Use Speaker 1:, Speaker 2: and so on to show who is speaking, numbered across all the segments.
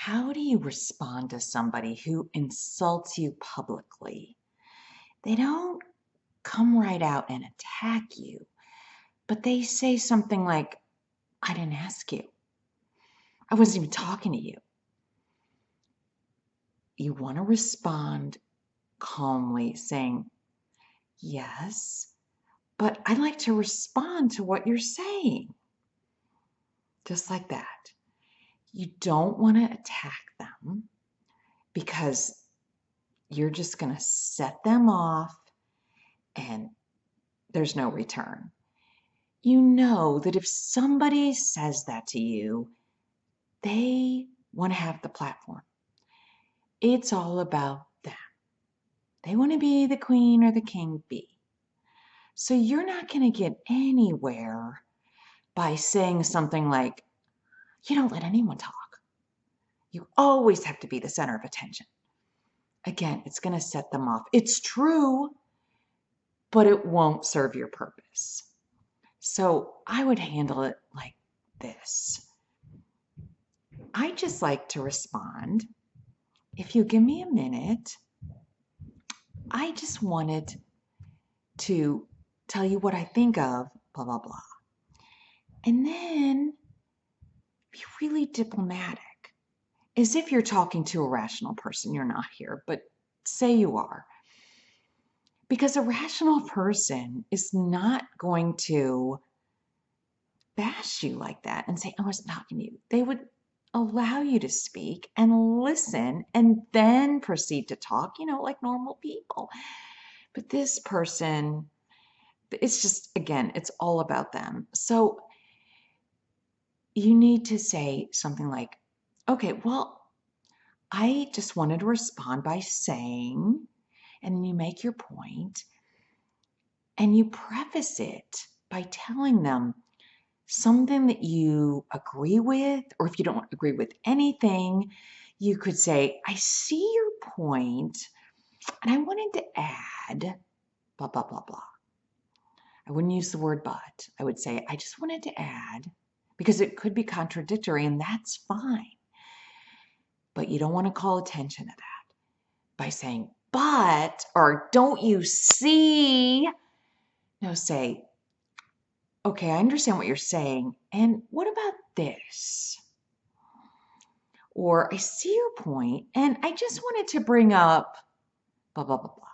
Speaker 1: How do you respond to somebody who insults you publicly? They don't come right out and attack you, but they say something like, I didn't ask you. I wasn't even talking to you. You want to respond calmly, saying, yes, but I'd like to respond to what you're saying. Just like that. You don't want to attack them because you're just going to set them off and there's no return. You know that if somebody says that to you, they want to have the platform. It's all about them. They want to be the queen or the king bee. So you're not going to get anywhere by saying something like, you don't let anyone talk. You always have to be the center of attention. Again, it's going to set them off. It's true, but it won't serve your purpose. So I would handle it like this. I just like to respond. If you give me a minute, I just wanted to tell you what I think of blah, blah, blah. And then be really diplomatic, as if you're talking to a rational person. You're not here, but say you are. Because a rational person is not going to bash you like that and say, I wasn't talking to you. They would allow you to speak and listen and then proceed to talk, like normal people. But this person, it's just, again, it's all about them. So you need to say something like, okay, well, I just wanted to respond by saying, and you make your point, and you preface it by telling them something that you agree with, or if you don't agree with anything, you could say, I see your point, and I wanted to add blah, blah, blah, blah. I wouldn't use the word but. I would say, I just wanted to add, because it could be contradictory, and that's fine. But you don't want to call attention to that by saying, but, or don't you see? No, say, okay, I understand what you're saying. And what about this? Or I see your point, and I just wanted to bring up blah, blah, blah, blah.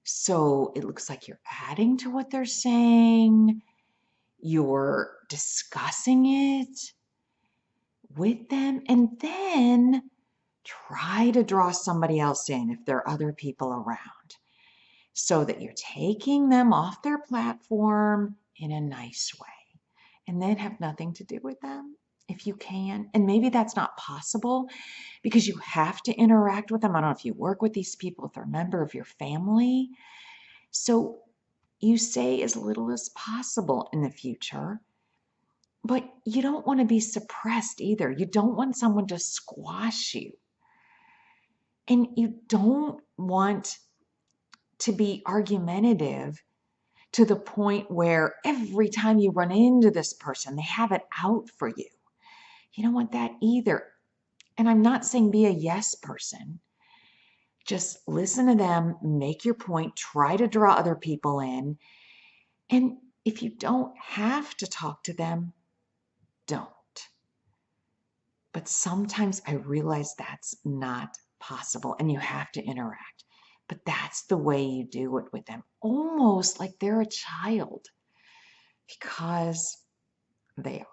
Speaker 1: So it looks like you're adding to what they're saying. You're discussing it with them, and then try to draw somebody else in if there are other people around, so that you're taking them off their platform in a nice way, and then have nothing to do with them if you can. And maybe that's not possible because you have to interact with them. I don't know if you work with these people, if they're a member of your family. So you say as little as possible in the future, but you don't want to be suppressed either. You don't want someone to squash you. And you don't want to be argumentative to the point where every time you run into this person, they have it out for you. You don't want that either. And I'm not saying be a yes person. Just listen to them, make your point, try to draw other people in. And if you don't have to talk to them, don't. But sometimes I realize that's not possible and you have to interact. But that's the way you do it with them, almost like they're a child, because they are.